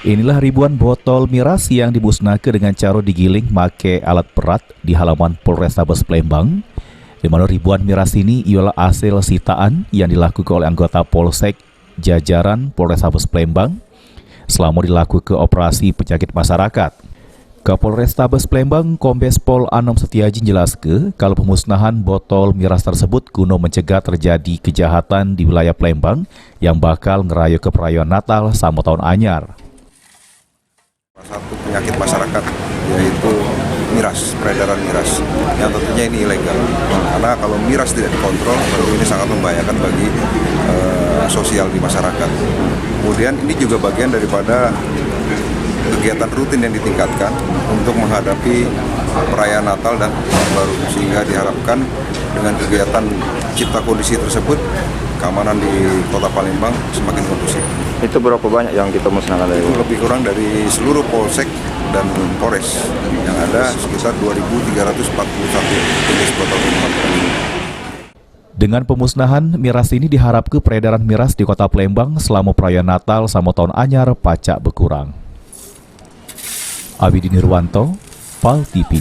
Inilah ribuan botol miras yang dimusnahkan dengan cara digiling make alat berat di halaman Polrestabes Palembang, di mana ribuan miras ini ialah hasil sitaan yang dilakukan oleh anggota Polsek jajaran Polrestabes Palembang selama dilakukan operasi penyakit masyarakat. Kapolrestabes Palembang Kombes Pol Anom Setiaji menjelaskan kalau pemusnahan botol miras tersebut guna mencegah terjadi kejahatan di wilayah Palembang yang bakal ngerayu ke perayaan Natal sama tahun anyar. Satu penyakit masyarakat yaitu miras, peredaran miras yang tentunya ini ilegal. Karena kalau miras tidak dikontrol, tentu ini sangat membahayakan bagi sosial di masyarakat. Kemudian ini juga bagian daripada kegiatan rutin yang ditingkatkan untuk menghadapi perayaan Natal dan Tahun Baru, sehingga diharapkan dengan kegiatan cipta kondisi tersebut keamanan di Kota Palembang semakin kondusif. Itu berapa banyak yang kita musnahkan dari itu? Lebih kurang dari seluruh polsek dan polres yang ada sekitar 2.341 jenis botol minuman. Dengan pemusnahan miras ini diharapkan peredaran miras di Kota Palembang selama perayaan Natal sama tahun anyar pacak berkurang. Abidi Nirwanto, PAL TV.